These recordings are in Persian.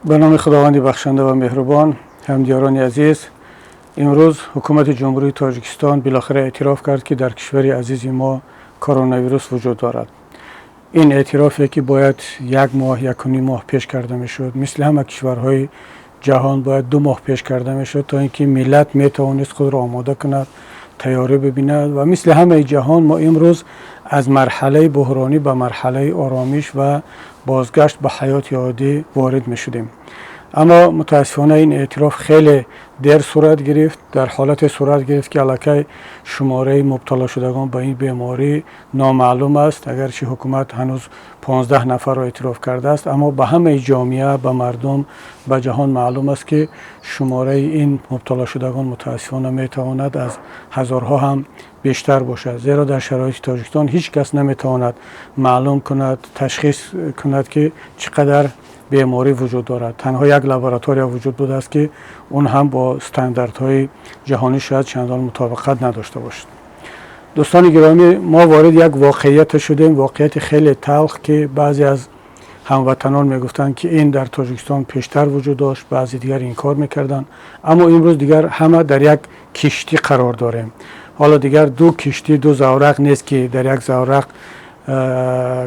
به نام خداوند بخشنده و مهربان. همدیاران عزیز، امروز حکومت جمهوری تاجیکستان بالاخره اعتراف کرد که در کشور عزیز ما کرونا ویروس وجود دارد. این اعترافی که باید یک ماه یک و نیم ماه پیش کرده میشد، مثل همه کشورهای جهان باید 2 ماه پیش کرده میشد تا اینکه ملت میتوانست خود را آماده کند، تیاری ببیند. و مثل همه جهان ما امروز از مرحله بحرانی به مرحله آرامش و بازگشت به حیات عادی وارد می شدیم. اما متاسفانه این اعتراف خیلی دیر صورت گرفت، در حالت صورت گرفت که الکی شماره مبتلا شدگان به این بیماری نامعلوم است. اگرچه حکومت هنوز 15 نفر را اعتراف کرده است، اما به همه جامعه، به مردم، به جهان معلوم است که شماره این مبتلا شدگان متاسفانه میتواند از هزارها هم بیشتر باشد، زیرا در شرایط تاجیکستان هیچ کس نمیتواند معلوم کند، تشخیص کند که چقدر بیماری وجود دارد. تنها یک لابراتوری وجود بوده است که اون هم با استانداردهای جهانی شاید چندان مطابقت نداشته باشد. دوستان گرامی، ما وارد یک واقعیت شدیم، واقعیت خیلی تلخ که بعضی از هموطنان میگفتند که این در تاجیکستان پیشتر وجود داشت، بعضی دیگر انکار میکردند. اما امروز دیگر همه در یک کشتی قرار داریم. حالا دیگر 2 کشتی، 2 زورق نیست که در یک زورق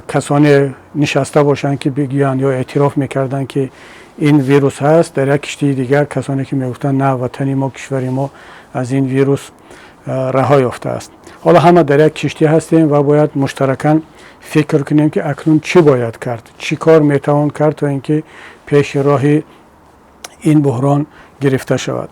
کسانی نشسته باشند که بگویند یا اعتراف میکردند که این ویروس هست. در یک کشتی دیگر کسانی که میگفتند نه، وطن ما، کشور ما از این ویروس رها یافته است. حالا همه در یک کشتی هستیم و باید مشترکاً فکر کنیم که اکنون چی باید کرد، چی کار میتوان کرد تا اینکه پیش راه این بحران گرفته شود.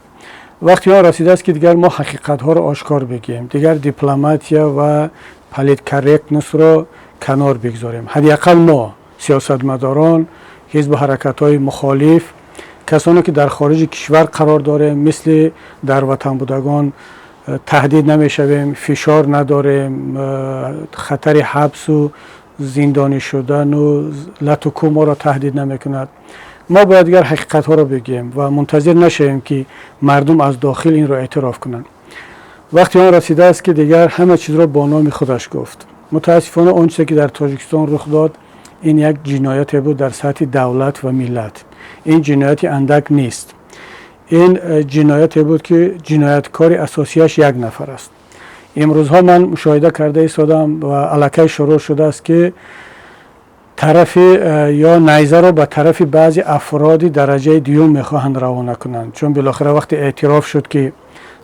وقتی ها رسیده است که دیگر ما حقیقت ها را آشکار بگیم، دیگر دیپلماتیا و پالیت کارکتنس را کنار بگذاریم. حداقل ما سیاستمداران، حزب حرکت های مخالف، کسانی که در خارج کشور قرار داریم، مثل در وطن بودگان تهدید نمیشویم، فشار نداریم، خطر حبس و زندانی شدن و لطو ما را تهدید نمیکند. ما باید دیگر حقیقت ها را بگیم و منتظر نشویم که مردم از داخل این را اعتراف کنند. وقتی آن رسیده است که دیگر همه چیز را با نام خودش گفت. متاسفانه اون چیزی که در تاجیکستان رخ داد، این یک جنایت بود در سطح دولت و ملت. این جنایت اندک نیست. این جنایت بود که جنایتکار اساسیش یک نفر است. امروزها من مشاهده کرده ایستادم و الکی شروع شده است که طرف یا نیزه را به طرف بعضی افرادی درجه دیوم میخواهند روانه کنند. چون بالاخره وقتی اعتراف شد که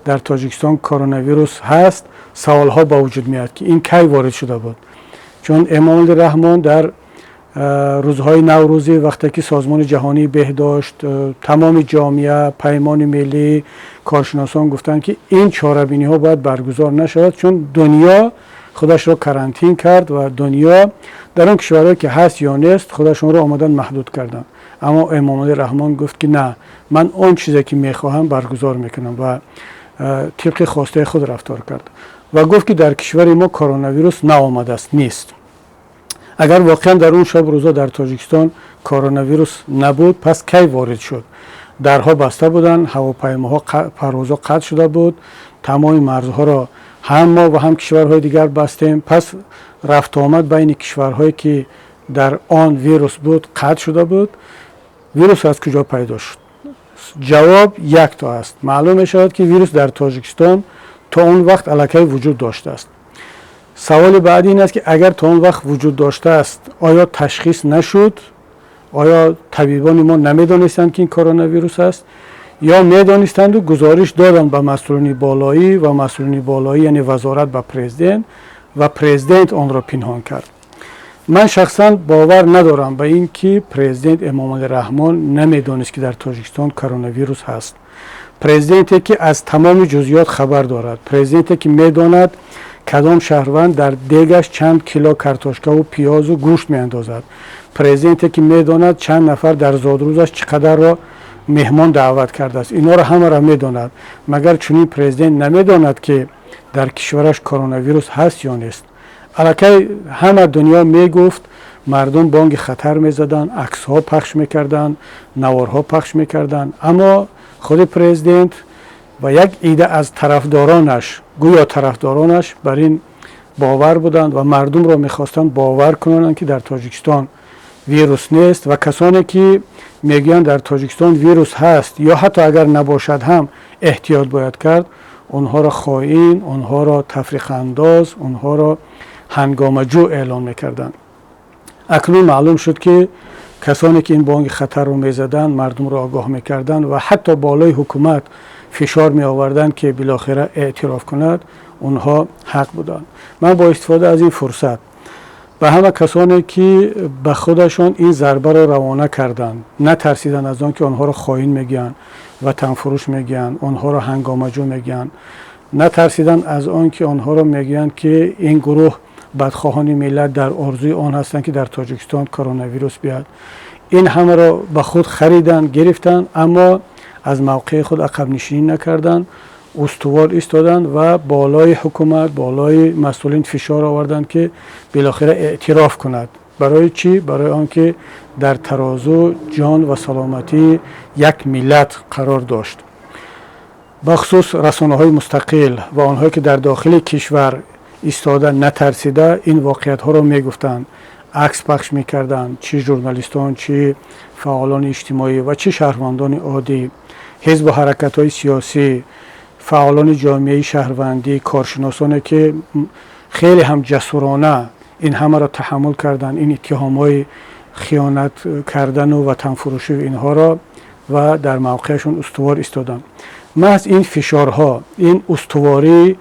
در تاجیکستان کرونا ویروس هست، سوال ها با وجود میاد که این کی وارد شده بود. چون امام رحمان در روزهای نوروزی وقتی که سازمان جهانی بهداشت، تمام جامعه، پیمان ملی، کارشناسان گفتند که این چاره‌بینی ها باید برگزار نشود، چون دنیا خودش را کرانتین کرد و دنیا در اون کشورهایی که هست یا نیست خودشون را آمدن محدود کردن. اما امام رحمان گفت که نه، من اون چیزی که میخواهم برگزار میکنم و طبق خواسته خود رفتار کرد و گفت که در کشور ما کرونا ویروس نآمده است، نیست. اگر واقعا در اون شب روزا در تاجیکستان کرونا ویروس نبود، پس کی وارد شد؟ درها بسته بودن، هواپیماها پروازها قطع شده بود، تمام مرزها را هم ما و هم کشورهای دیگر بستیم. پس رفت آمد بین کشورهایی که در آن ویروس بود قطع شده بود. ویروس از کجا پیدا شد؟ جواب یک تا است. معلوم می شود که ویروس در تاجیکستان تا اون وقت الکی وجود داشته است. سوال بعدی این است که اگر تا اون وقت وجود داشته است، آیا تشخیص نشد؟ آیا طبیبان ما نمیدانستند که این کرونا ویروس است؟ یا میدانستند و گزارش دادند به مسئولین بالایی و مسئولین بالایی یعنی وزارت به پرزیدنت و پرزیدنت آن را پنهان کرد؟ من شخصا باور ندارم به این که پرزیدنت امام رحمان نمیدانست که در تاجیکستان کرونا ویروس هست. پرزیدنتی که از تمام جزئیات خبر دارد، پرزیدنتی که میداند کدام شهروند در دیگش چند کیلو کارتوشکا و پیاز و گوشت میاندازد، پرزیدنتی که میداند چند نفر در زادروزش چقدر را مهمان دعوت کرده است، اینا را همه را میداند. مگر چنین پرزیدنت نمیداند که در کشورش کرونا ویروس هست یا نیست؟ الکی همه دنیا میگفت، مردم بانگ خطر میزدن، عکس ها پخش میکردن، نوارها پخش میکردن، اما خود پرزیدنت و یک عده از طرفدارانش، گویا طرفدارانش، بر این باور بودند و مردم را میخواستند باور کنند که در تاجیکستان ویروس نیست و کسانی که میگن در تاجیکستان ویروس هست یا حتی اگر نباشد هم احتیاط باید کرد، اونها را خائن، اونها را تفریق انداز، اونها را هنگامه جو اعلان میکردن. اکنون معلوم شد که کسانی که این بانگ خطر رو میزدن، مردم را آگاه میکردن و حتی بالای حکومت فشار می آوردن که بالاخره اعتراف کند، اونها حق بودند. من با استفاده از این فرصت به همه کسانی که به خودشان این ضربه را روانه کردند، نترسیدن از آن که آنها را خائن میگن، وطن فروش میگن، آنها را هنگامه جو میگن، نترسیدن از آن که آنها را میگن که این گروه بدخواهان ملت در آرزوی آن هستند که در تاجیکستان کرونا ویروس بیاد. این همه را به خود خریدن، گرفتن، اما از موقع خود عقب نشینی نکردن، استوار ایستادن و بالای حکومت، بالای مسئولین فشار آوردن که بالاخره اعتراف کند. برای چی؟ برای آنکه در ترازو جان و سلامتی یک ملت قرار داشت. بخصوص رسانه‌های مستقل و آنهایی که در داخل کشور ایستاده نترسیده این واقعیت ها را میگفتند، عکس پخش میکردند، چه ژورنالیستان، چه فعالان اجتماعی و چه شهروندان عادی، حزب و حرکت های سیاسی، فعالان جامعه شهروندی، کارشناسانی که خیلی هم جسورانه این همه را تحمل کردند، این اتهام های خیانت کردن و وطن فروشی اینها را، و در موقعشون استوار ایستادن. محض این فشارها، این استواری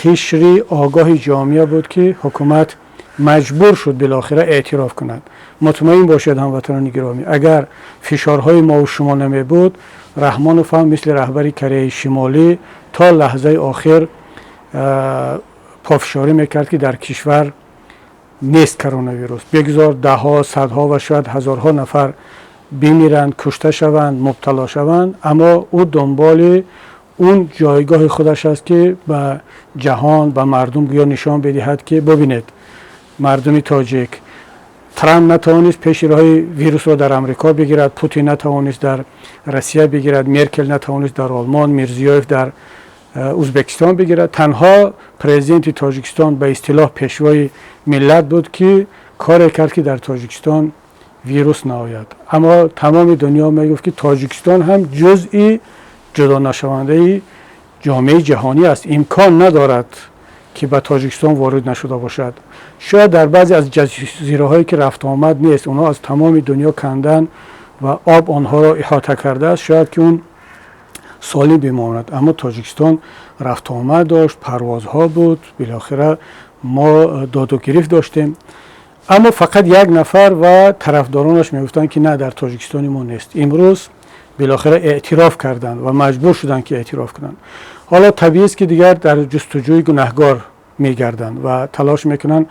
قشری آگاه جامعه بود که حکومت مجبور شد بالاخره اعتراف کند. مطمئن باشید هموطنان گرامی، اگر فشارهای ما و شما نمی بود، رحمانوف هم مثل رهبر کره شمالی تا لحظه آخر پافشاری میکرد که در کشور نیست کرونا ویروس، بگذار ده ها، صدها و شاید هزارها نفر بمیرند، کشته شوند، مبتلا شوند، اما او دنبال اون جایگاه خودش است که به جهان، به مردم بیا نشان بدهد که ببینید مردم تاجیک، ترامپ نتوانست پیشروهای ویروس را در امریکا بگیرد، پوتین نتوانست در روسیه بگیرد، مرکل نتوانست در آلمان، میرزیویف در ازبکستان بگیرد. تنها پرزیدنت تاجیکستان به اصطلاح پیشوای ملت بود که کار کرد که در تاجیکستان ویروس نآید. اما تمام دنیا میگفت که تاجیکستان هم جزئی جدا نشونده جامعه جهانی است، امکان ندارد که به تاجیکستان وارد نشده باشد. شاید در بعضی از جزیره هایی که رفت آمد نیست، اونها از تمام دنیا کندن و آب آنها را احاطه کرده است، شاید که اون سالم بماند، اما تاجیکستان رفت آمد داشت، پروازها بود، بالاخره ما داد و گرفت داشتیم. اما فقط یک نفر و طرفدارانش میگفتن که نه، در تاجیکستان ما نیست. امروز بالاخره اعتراف کردند و مجبور شدند که اعتراف کنند. حالا طبیعی است که دیگر در جستجوی گناهکار میگردند و تلاش میکنن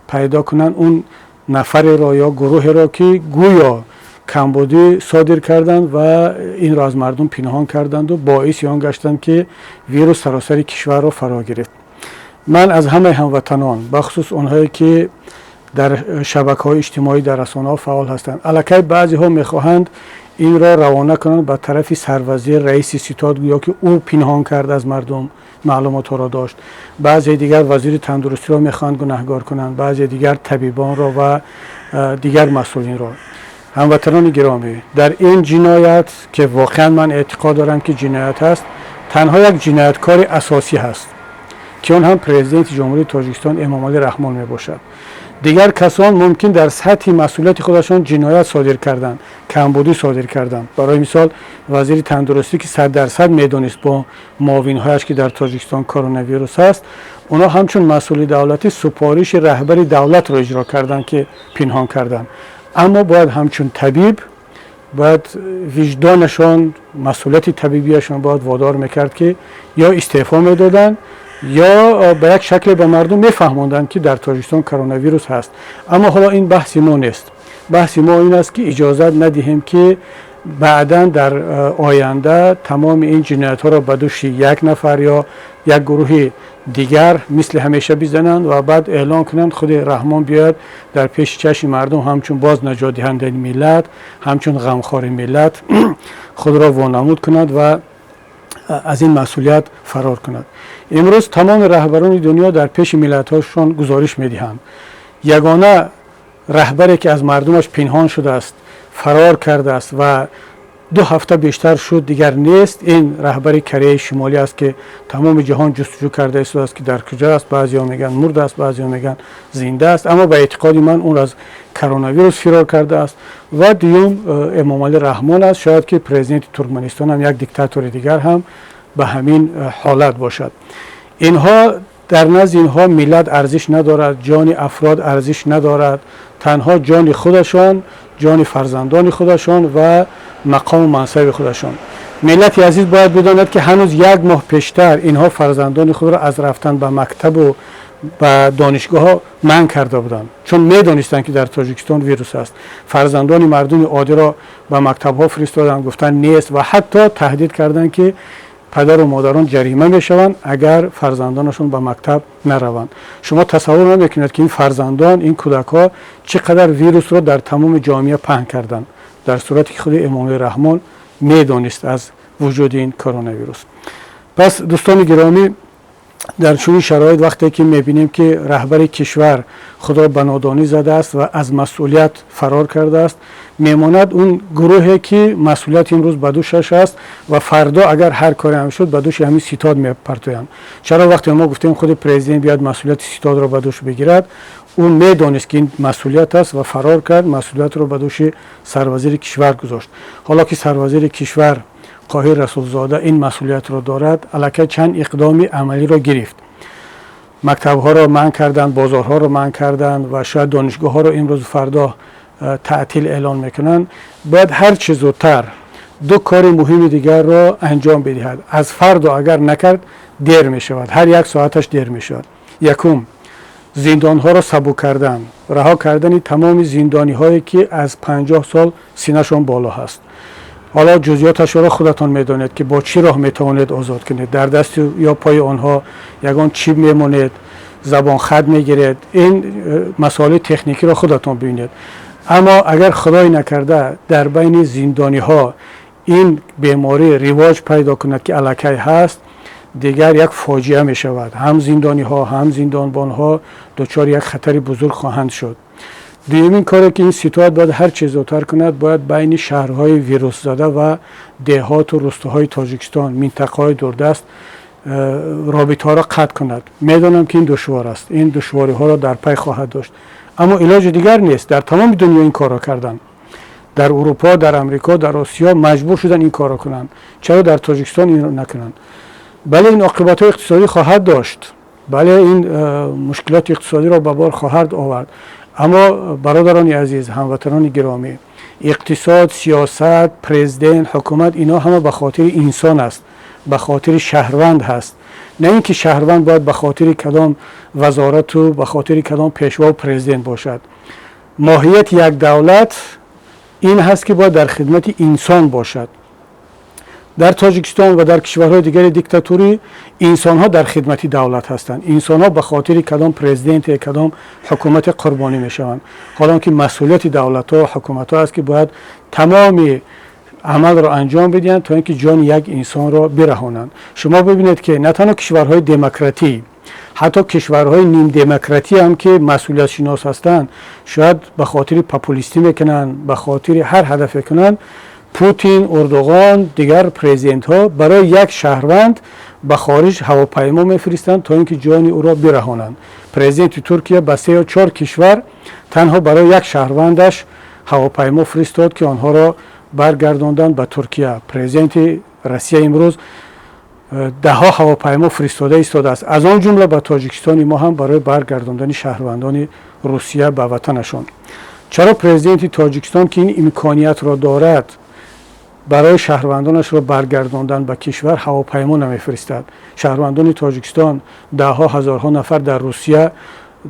پیدا کنن اون نفر را یا گروه را که گویا کمبودی صادر کردند و این را از مردم پنهان کردند و باعث آن گشتند که ویروس سراسر کشور را فرا گرفت. من از همه هموطنان، بخصوص اونهایی که در شبکه‌های اجتماعی در رسانه‌ها فعال هستند، الکی بعضی ها میخواهند این را روانه کنند به طرف سروزیر رئیس ستاد، گویا که او پنهان کرد از مردم معلومات را داشت. بعضی دیگر وزیر تندرستی را میخواهند گناهکار کنند، بعضی دیگر طبیبان را و دیگر مسئولین را. هموطنان گرامی، در این جنایت که واقعا من اعتقاد دارم که جنایت است، تنها یک جنایتکار اساسی هست که اون هم پرزیدنت جمهوری تاجیکستان امامعلی رحمان می باشد. دیگر کسان ممکن در سطح مسئولیت خودشان جنایت صادر کردند، کمبودی صادر کردند. برای مثال وزیر تندرستی که 100% میدونست با معاونهایش که در تاجیکستان کرونا ویروس هست، اونا همچون مسئول دولتی سپارش رهبر دولت را اجرا کردند که پنهان کردند. اما باید همچون طبیب، باید وجدانشان، مسئولیت طبیبیشان باید وادار میکرد که یا استعفا میدادن یا به یک شکل به مردم میفهماندن که در تاجیکستان کرونا ویروس هست. اما حالا این بحث ما نیست. بحث ما این است که اجازه ندهیم که بعداً در آینده تمام این جنایت ها را به دوش یک نفر یا یک گروه دیگر مثل همیشه بزنند و بعد اعلان کنند خود رحمان بیاد در پیش چشم مردم همچون باز نجات دهنده ملت، همچون غمخوار ملت خود را وانمود کند و از این مسئولیت فرار کند. امروز تمام رهبران دنیا در پیش ملت هاشون گزارش میدهند. یگانه رهبری که از مردمش پنهان شده است، فرار کرده است و 2 هفته بیشتر شد دیگر نیست. این رهبر کره شمالی است که تمام جهان جستجو کرده است که در کجا است. بعضی‌ها میگن مرده است، بعضی‌ها میگن زنده است، اما به اعتقاد من اون از کرونا ویروس فرار کرده است. و دیوم امامعلی رحمان است، شاید که پرزیدنت ترکمنستان هم یک دیکتاتور دیگر هم به همین حالت باشد. اینها در نزد اینها ملت ارزش ندارد، جان افراد ارزش ندارد، تنها جان خودشان، جان فرزندان خودشان و مقام و منصب خودشان. ملت عزیز باید بداند که هنوز 1 ماه پیشتر اینها فرزندان خود را از رفتن به مکتب و به دانشگاه ها منع کرده بودند، چون میدانستند که در تاجیکستان ویروس است. فرزندان مردم عادی را به مکتب ها فرستادند، گفتن نیست و حتی تهدید کردند که پدر و مادران جریمه میشوند اگر فرزندانشون به مکتب نروند. شما تصور نمیکنید که این فرزندان، این کودک‌ها چقدر ویروس را در تمام جامعه پهن کردند، در صورتی که خود امامعلی رحمان میدانست از وجود این کرونا ویروس. پس دوستان گرامی، در چنین شرایط وقتی که میبینیم که رهبر کشور خود را به نادانی زده است و از مسئولیت فرار کرده است، میماند اون گروهی که مسئولیت امروز به دوشش است و فردا اگر هر کاری هم شد به دوش همین ستاد میپرتویند. چرا وقتی ما گفتیم خود پرزیدنت بیاد مسئولیت ستاد را به دوش بگیرد، اون میدانست که این مسئولیت است و فرار کرد، مسئولیت را به دوش سروزیر کشور گذاشت. حالا که سروزیر کشور قاهر رسولزاده این مسئولیت را دارد، الکی چند اقدام عملی را گرفت. مکتب ها را منع کردند، بازارها را منع کردند و شاید دانشگاه ها را امروز فردا تعطیل اعلان میکنند. باید هر چه زودتر 2 کار مهم دیگر را انجام بدهد. از فردا اگر نکرد دیر می شود، هر 1 ساعتش دیر می شود. یکم، زندان ها را سبک کردن، رها کردن تمام زندانی هایی که از 50 سال سینه‌شان بالا هست. حالا جزئیاتش را خودتان میدانید که با چی راه میتوانید آزاد کنید. در دست یا پای آنها یگان چیپ میمونید، زبان خط میگیرید. این مسائل تکنیکی را خودتان ببینید. اما اگر خدای نکرده در بین زندانی ها این بیماری رواج پیدا کند که الکی هست، دیگر یک فاجعه می شود. هم زندانی ها هم زندانبان ها دچار یک خطر بزرگ خواهند شد. دومین کاری که این ستاد باید هر چیز زودتر کند، باید بین شهرهای ویروس زده و دهات و روستاهای تاجیکستان، منطقه‌های دوردست رابطه ها را قطع کند. میدانم که این دشوار است، این دشواری ها را در پی خواهد داشت، اما علاج دیگر نیست. در تمام دنیا این کار را کردن، در اروپا، در امریکا، در آسیا مجبور شدن این کار را کنند. چرا در تاجیکستان این را نکنند؟ بله این عاقبت اقتصادی خواهد داشت، بله این مشکلات اقتصادی را به بار خواهد آورد، اما برادران عزیز، هموطنان گرامی، اقتصاد، سیاست، پرزیدنت، حکومت، اینا همه به خاطر انسان است، به خاطر شهروند هست. نه اینکه شهروند باید به خاطر کدام وزارت و به خاطر کدام پیشوا و پرزیدنت باشد. ماهیت یک دولت این هست که باید در خدمت انسان باشد. در تاجیکستان و در کشورهای دیگر دیکتاتوری انسان ها در خدمت دولت هستند. انسان ها به خاطر کدام پرزیدنت، کدام حکومت قربانی می شوند. حالا که مسئولیت دولت ها و حکومت ها است که باید تمام عمل را انجام بدهند تا اینکه جان یک انسان را برهانند. شما ببینید که نه تنها کشورهای دموکراتی، حتی کشورهای نیم دموکراتی هم که مسئولیت شناس هستند، شاید به خاطر پاپولیستی میکنند، به خاطر هر هدف کنند، پوتین، اردوغان، دیگر پرزیدنت ها برای یک شهروند به خارج هواپیما میفرستند تا اینکه جان او را برهانند. پرزیدنت ترکیه به 3 یا 4 کشور تنها برای یک شهروندش هواپیما فرستاد که آنها را برگرداندند به ترکیه. پرزیدنت روسیه امروز 10 هواپیما فرستاده ایستاده است، از آن جمله به تاجیکستان ما هم برای برگرداندن شهروندان روسیه به وطنشان. چرا پرزیدنت تاجیکستان که این امکانیت را دارد برای شهروندانش را برگرداندن به کشور هواپیما نمیفرستد؟ شهروندان تاجیکستان 10 هزارها نفر در روسیه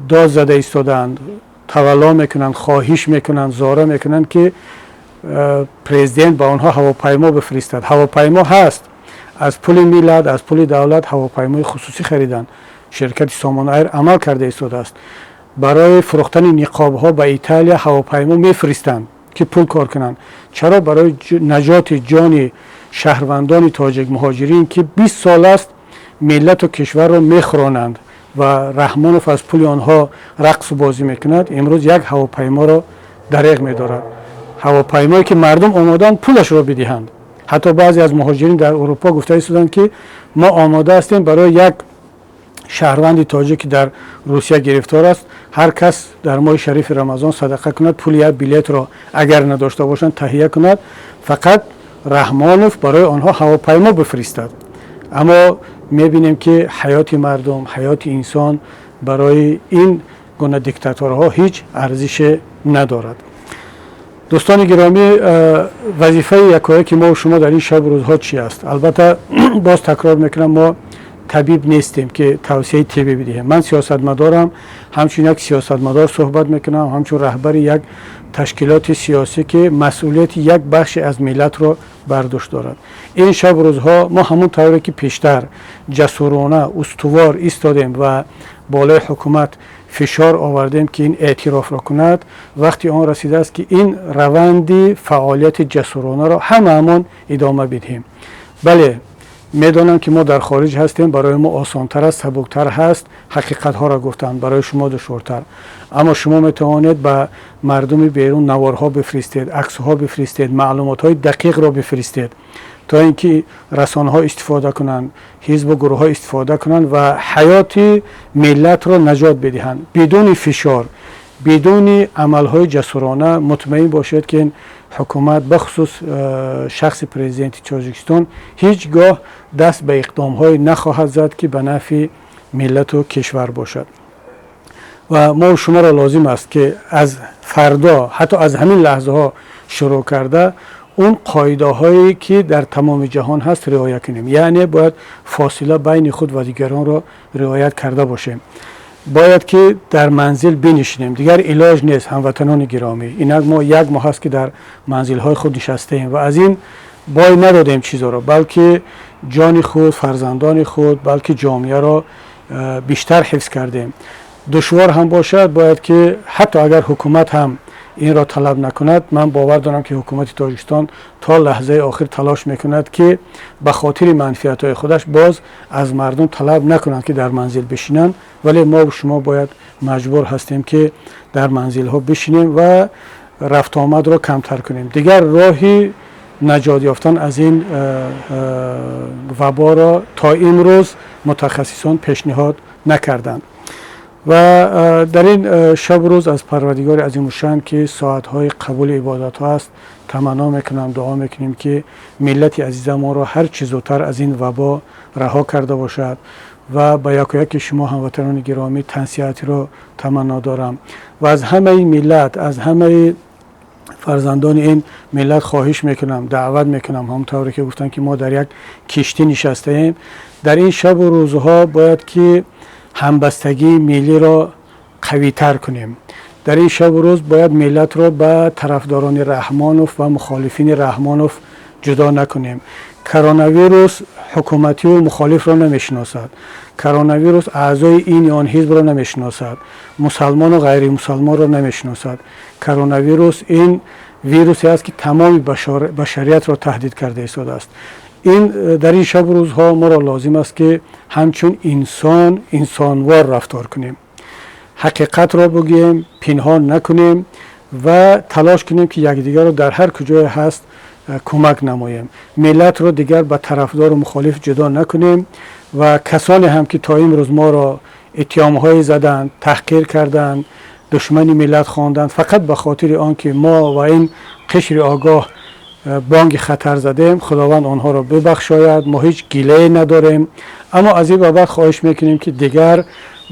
داد زده ایستادند، تولا میکنند، خواهش میکنند، زاره میکنند که پرزیدنت با آنها هواپیما بفرستد. هواپیما هست، از پول میلاد، از پول دولت هواپیمای خصوصی خریدن. شرکت سامان ایر عمل کرده ایستاده است. برای فروختن نقاب ها به ایتالیا هواپیما میفرستند که پول کار کنند. چرا؟ برای نجات جان شهروندان تاجیک مهاجرین که 20 سال است ملت و کشور را میخورانند و رحمانوف از پول آنها رقص و بازی میکند، امروز یک هواپیما را دریغ می‌دارد. هواپیمایی که مردم آمادن پولش را بدهند. حتی بعضی از مهاجرین در اروپا گفته ایستادند که ما آماده هستیم برای یک شهروند تاجیک در روسیه گرفتار است، هر کس در ماه شریف رمضان صدقه کند، پول یک بلیت را اگر نداشته باشند تهیه کند، فقط رحمانوف برای آنها هواپیما بفرستد. اما میبینیم که حیات مردم، حیات انسان برای این گونه دیکتاتورها هیچ ارزش ندارد. دوستان گرامی، وظیفه یکایک ما و شما در این شب و روزها چی است؟ البته باز تکرار میکنم، ما طبیب نیستیم که توصیه طبی بدهیم. من سیاستمدارم، همچون یک سیاستمدار صحبت میکنم، همچون رهبر یک تشکیلات سیاسی که مسئولیت یک بخش از ملت را برداشت دارد. این شب و روزها ما همون طوری که پیشتر جسورانه استوار ایستادیم و بالای حکومت فشار آوردیم که این اعتراف را کند، وقتی آن رسیده است که این روند فعالیت جسورانه را هممون ادامه بدهیم. بله، میدانم که ما در خارج هستیم، برای ما آسانتر است، سبکتر هست حقیقت ها را گفتن، برای شما دشوارتر. اما شما میتوانید به مردم بیرون نوارها بفرستید، عکس ها بفرستید، معلومات های دقیق را بفرستید تا اینکه رسانه ها استفاده کنند، حزب و گروه ها استفاده کنند و حیات ملت را نجات بدهند بدون فشار، بدون عمل های جسورانه. مطمئن باشید که این حکومت بخصوص شخص پرزیدنت تاجیکستان هیچگاه دست به اقدام های نخواهد زد که به نفع ملت و کشور باشد. و ما و شما را لازم است که از فردا، حتی از همین لحظه ها شروع کرده، اون قاعده هایی که در تمام جهان هست رعایت کنیم. یعنی باید فاصله بین خود و دیگران را رعایت کرده باشیم. باید که در منزل بنشینیم، دیگر علاج نیست. هموطنان گرامی، اینک ما یک ماه است که در منزل های خود نشسته ایم و از این بای ندادیم چیزا را، بلکه جان خود، فرزندان خود، بلکه جامعه را بیشتر حفظ کردیم. دشوار هم باشد، باید که حتی اگر حکومت هم این را طلب نکند، من باور دارم که حکومت تاجیکستان تا لحظه آخر تلاش میکند که به خاطر منفعت های خودش باز از مردم طلب نکنند که در منزل بشینند، ولی ما و شما باید مجبور هستیم که در منزل ها بشینیم و رفت آمد را کمتر کنیم. دیگر راهی نجات یافتن از این وبا را تا امروز متخصصان پیشنهاد نکردند. و در این شب روز از پروردگار عظیم الشأن که ساعتهای قبول عبادت ها است تمنا میکنم، دعا میکنیم که ملت عزیز ما را هر چه زودتر از این وبا رها کرده باشد. و با یک و یک شما هموطنان گرامی تنصیحاتی را تمنا دارم و از همه این ملت، از همه فرزندان این ملت خواهش میکنم، دعوت میکنم، همونطوری که گفتن که ما در یک کشتی نشسته ایم. در این شب و روزها باید که همبستگی ملی را قوی تر کنیم. در این شب و روز باید ملت را به طرفداران رحمانوف و مخالفین رحمانوف جدا نکنیم. کرونا ویروس حکومتی و مخالف را نمیشناسد. کرونا ویروس اعضای این یا آن حزب را نمیشناسد. مسلمان و غیر مسلمان را نمیشناسد. کرونا ویروس این ویروسی است که تمام بشریت را تهدید کرده ایستاده است. این در این شب و روزها ما را لازم است که همچون انسانوار رفتار کنیم، حقیقت را بگیم، پنهان نکنیم و تلاش کنیم که یکدیگر را در هر کجای هست کمک نماییم. ملت را دیگر به طرفدار و مخالف جدا نکنیم و کسانی هم که تا امروز ما را اتهام‌های زدند، تحقیر کردند، دشمن ملت خواندند، فقط به خاطر آنکه ما و این قشر آگاه بانگ خطر زدیم، خداوند آنها را ببخشاید. ما هیچ گله نداریم، اما از این بابت خواهش میکنیم که دیگر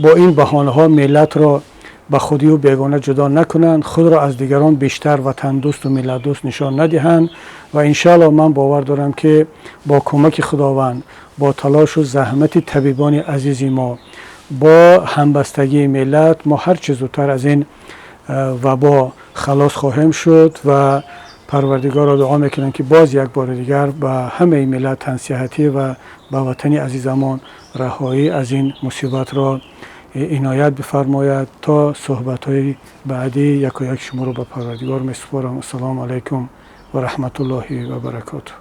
با این بهانه ها ملت را به خودی و بیگانه جدا نکنند، خود را از دیگران بیشتر وطن دوست و ملت دوست نشان ندهند و انشاءالله من باور دارم که با کمک خداوند، با تلاش و زحمت طبیبان عزیز ما، با همبستگی ملت، ما هر چه زودتر از این وبا خلاص خواهیم شد و پروردگار را دعا میکنم که باز یک بار دیگر به همه ملت تنصیحاتی و به وطن عزیزمان رهایی از این مصیبت را عنایت بفرماید. تا صحبت های بعدی یک و یک شما را به پروردگار میسپارم. السلام علیکم و رحمت الله و برکاته.